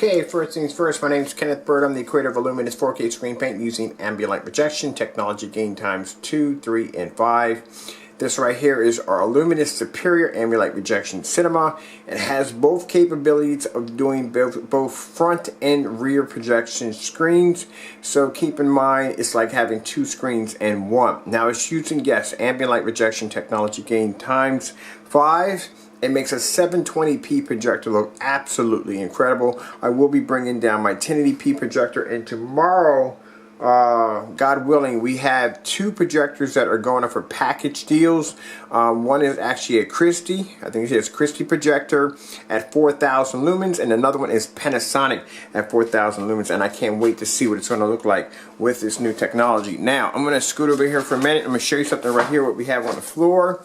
Okay, first things first, my name is Kenneth Bird. I'm the creator of a Luminous 4K screen paint using ambient light projection, technology gain times 2, 3, and 5. This right here is our Luminous Superior ambient light projection cinema. It has both capabilities of doing both front and rear projection screens. So keep in mind, it's like having two screens in one. Now it's using, yes, ambient light projection technology gain times 5. It makes a 720p projector look absolutely incredible. I will be bringing down my 1080p projector, and tomorrow, God willing, we have two projectors that are going up for package deals. One is actually a Christie, I think it's Christie projector at 4,000 lumens, and another one is Panasonic at 4,000 lumens, and I can't wait to see what it's going to look like with this new technology. Now, I'm going to scoot over here for a minute. I'm going to show you something right here, what we have on the floor.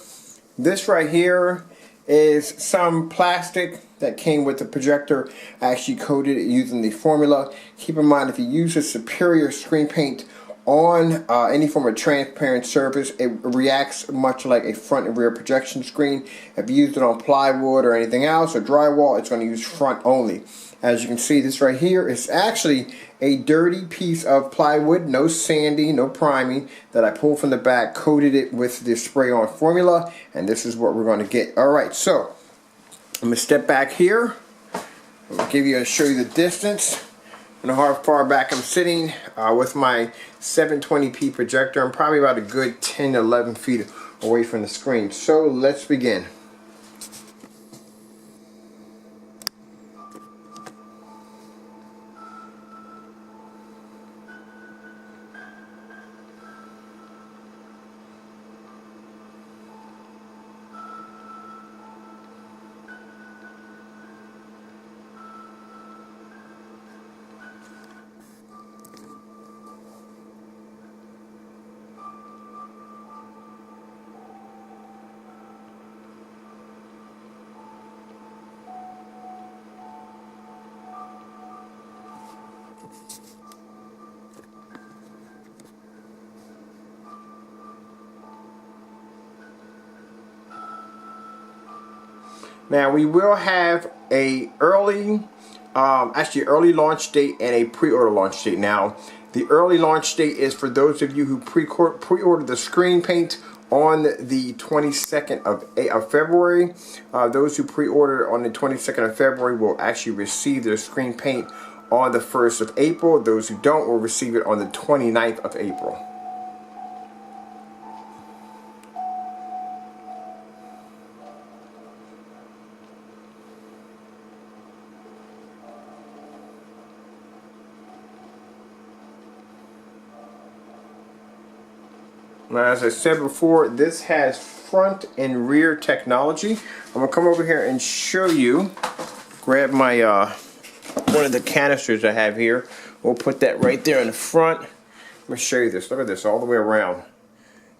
This right here is some plastic that came with the projector. I actually coated it using the formula. Keep in mind, if you use a Superior screen paint on any form of transparent surface, it reacts much like a front and rear projection screen. If you use it on plywood or anything else or drywall, it's going to use front only. As you can see, this right here is actually a dirty piece of plywood, no sanding, no priming, that I pulled from the back, coated it with this spray-on formula, and this is what we're going to get. Alright, so I'm going to step back here. I'm going to show you the distance and how far back I'm sitting with my 720p projector. I'm probably about a good 10 to 11 feet away from the screen. So let's begin. Now we will have a early launch date and a pre-order launch date. Now the early launch date is for those of you who pre-ordered the screen paint on the 22nd of February. Those who pre-ordered on the 22nd of February will actually receive their screen paint on the 1st of April. Those who don't will receive it on the 29th of April. Now, as I said before, this has front and rear technology. I'm going to come over here and show you. Grab my one of the canisters I have here. We'll put that right there in the front. Let me show you this. Look at this all the way around.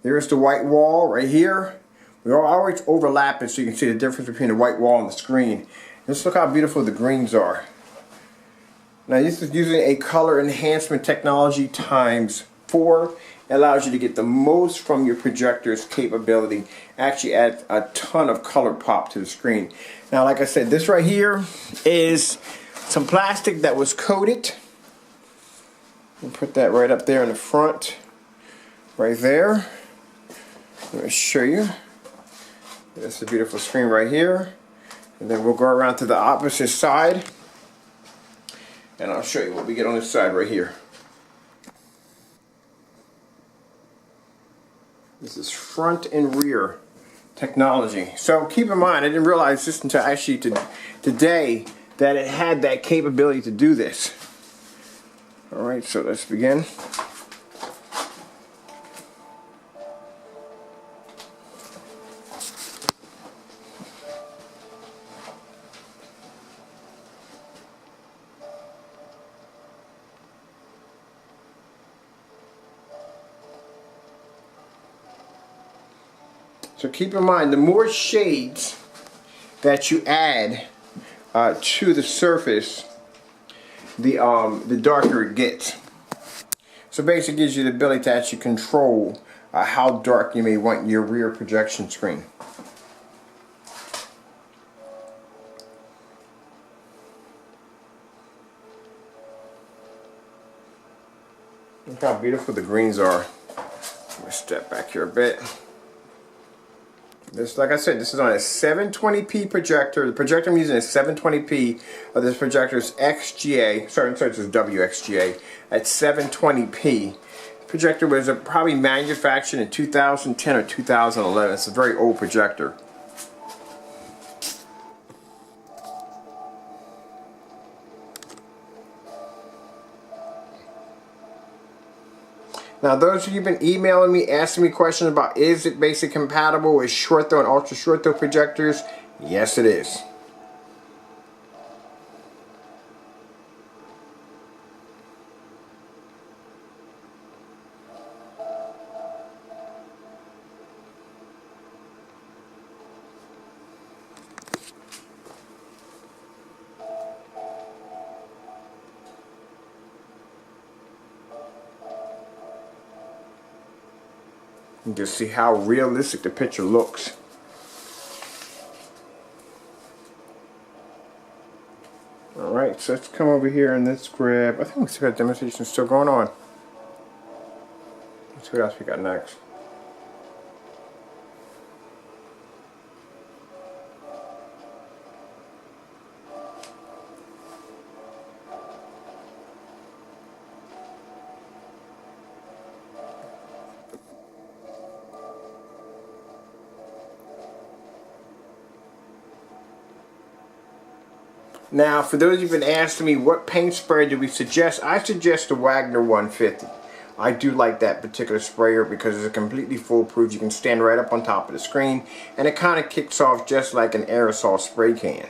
There's the white wall right here. We are always overlapping so you can see the difference between the white wall and the screen. Just look how beautiful the greens are. Now this is using a color enhancement technology times 4. It allows you to get the most from your projector's capability. Actually adds a ton of color pop to the screen. Now, like I said, this right here is some plastic that was coated. We'll put that right up there in the front, right there. Let me show you. That's a beautiful screen right here. And then we'll go around to the opposite side, and I'll show you what we get on this side right here. This is front and rear technology. So keep in mind, I didn't realize this until actually today that it had that capability to do this. Alright, so let's begin. So keep in mind, the more shades that you add to the surface, the darker it gets. So basically it gives you the ability to actually control how dark you may want your rear projection screen. Look how beautiful the greens are. Let me step back here a bit. This, like I said, this is on a 720p projector. The projector I'm using is 720p. This projector is XGA. Sorry, this is WXGA at 720p. Projector was probably manufactured in 2010 or 2011. It's a very old projector. Now, those of you who've been emailing me, asking me questions about is it basically compatible with short throw and ultra short throw projectors, yes it is. You can see how realistic the picture looks. Alright, so let's come over here and let's grab, I think we still got demonstration still going on. Let's see what else we got next. Now, for those who've been asking me what paint spray do we suggest, I suggest the Wagner 150. I do like that particular sprayer because it's completely foolproof. You can stand right up on top of the screen and it kind of kicks off just like an aerosol spray can.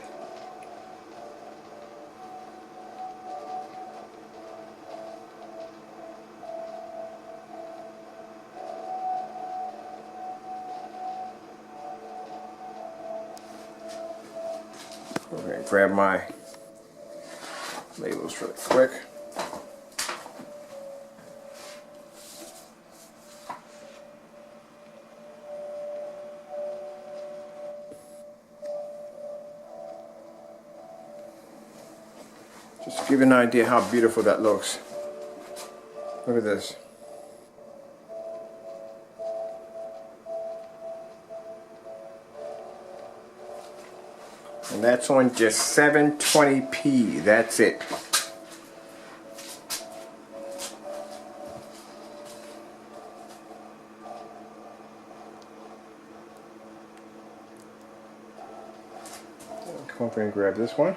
Okay, grab my labels really quick. Just to give you an idea how beautiful that looks. Look at this. And that's on just 720p. That's it. Come over and grab this one.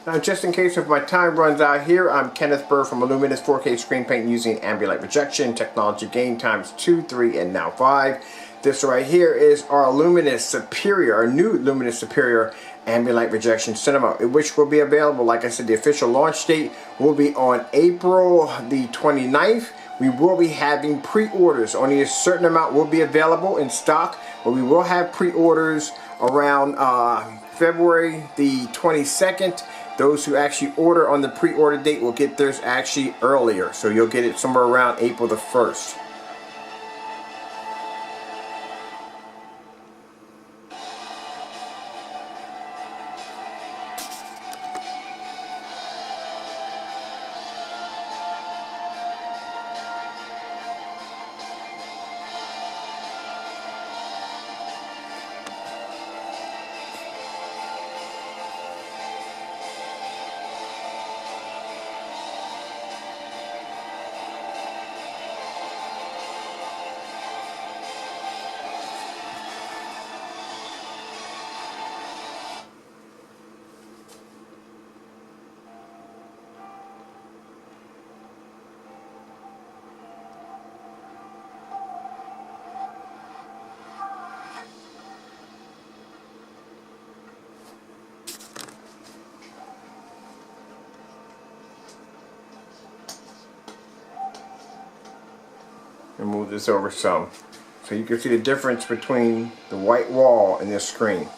Now, just in case if my time runs out here, I'm Kenneth Burr from Luminous 4K screen paint using ambient projection technology gain times 2, 3, and now 5. This right here is our Luminous Superior, our new Luminous Superior ambient light projection cinema, which will be available, like I said, the official launch date will be on April the 29th. We will be having pre-orders. Only a certain amount will be available in stock, but we will have pre-orders around February the 22nd. Those who actually order on the pre-order date will get theirs actually earlier. So you'll get it somewhere around April the 1st. And move this over some so you can see the difference between the white wall and this screen.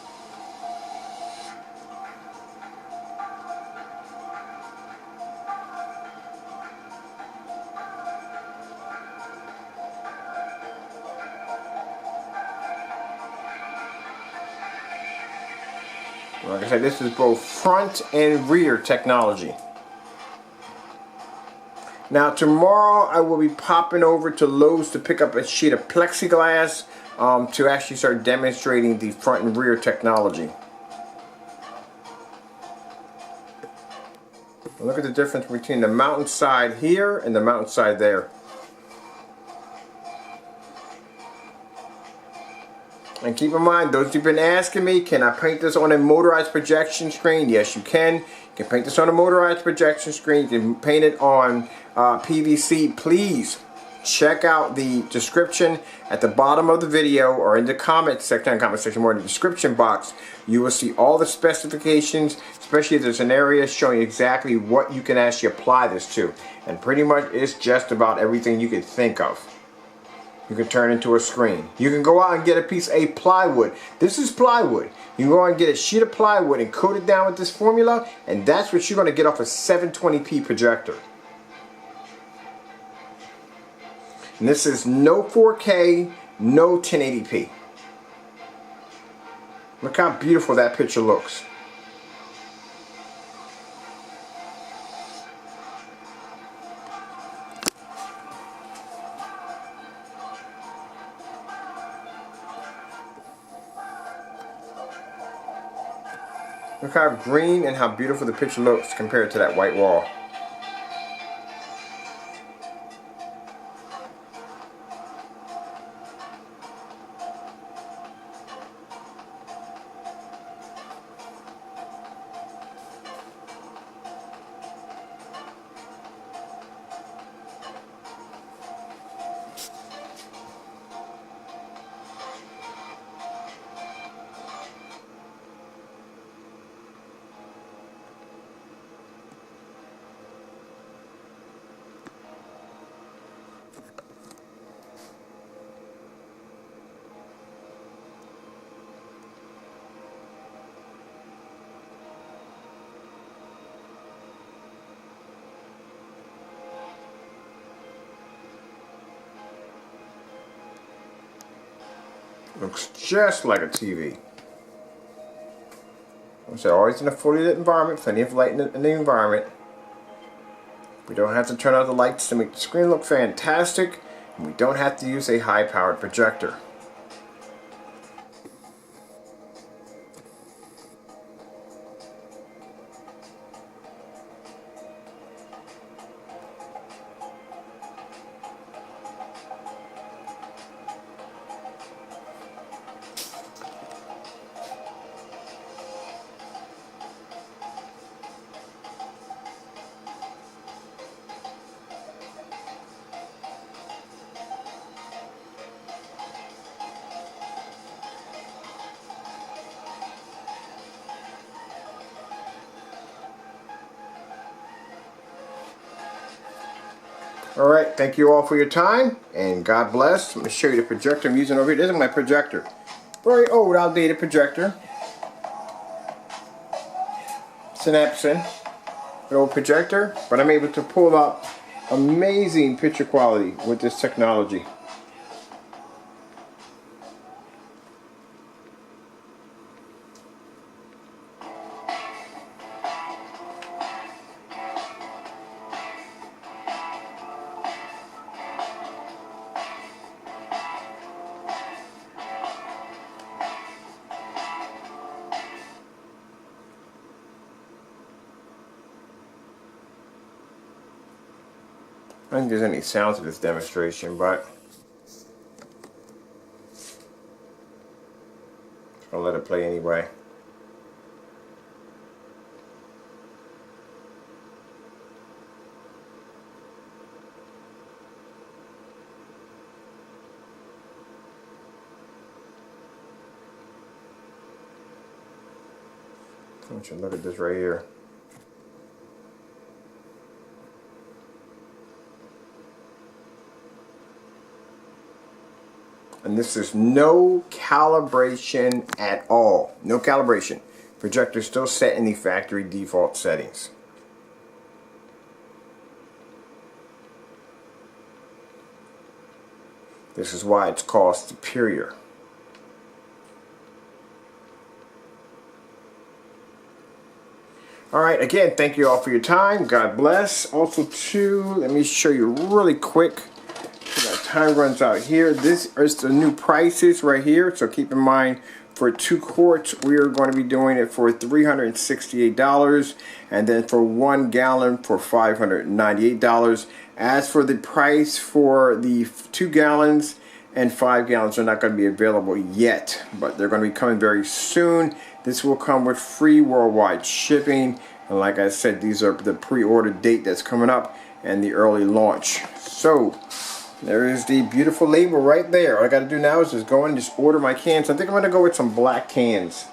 Like I said, this is both front and rear technology. Now tomorrow I will be popping over to Lowe's to pick up a sheet of plexiglass to actually start demonstrating the front and rear technology. Look at the difference between the mountainside here and the mountainside there. And keep in mind, those who've been asking me, can I paint this on a motorized projection screen? Yes, you can. You can paint this on a motorized projection screen. You can paint it on PVC. Please check out the description at the bottom of the video or in the comment section, more in the description box. You will see all the specifications, especially if there's an area showing exactly what you can actually apply this to. And pretty much it's just about everything you could think of. You can turn into a screen. You can go out and get a piece of plywood. This is plywood. You can go out and get a sheet of plywood and coat it down with this formula, and that's what you're going to get off a 720p projector. And this is no 4K, no 1080p. Look how beautiful that picture looks. Look how green and how beautiful the picture looks compared to that white wall. Looks just like a TV. So always in a fully lit environment, plenty of light in the environment. We don't have to turn out the lights to make the screen look fantastic, and we don't have to use a high-powered projector. Alright, thank you all for your time, and God bless. I'm going to show you the projector I'm using over here. This is my projector. Very old, outdated projector. It's an Epson, an old projector, but I'm able to pull up amazing picture quality with this technology. I don't think there's any sound to this demonstration, but I'll let it play anyway. I want you to look at this right here. And this is no calibration at all. No calibration. Projector still set in the factory default settings. This is why it's called Superior. Alright, again, thank you all for your time. God bless. Also, too, let me show you really quick. So that time runs out here. This is the new prices right here. So keep in mind, for 2 quarts, we are going to be doing it for $368. And then for 1 gallon for $598. As for the price for the 2 gallons and 5 gallons are not going to be available yet, but they're going to be coming very soon. This will come with free worldwide shipping, and like I said, these are the pre-order date that's coming up and the early launch. So there is the beautiful label right there. All I got to do now is just go in and just order my cans. I think I'm going to go with some black cans.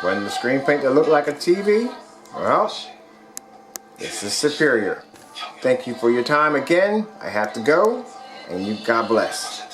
When the screen paint that look like a TV, well, this is Superior. Thank you for your time again. I have to go, and you God bless.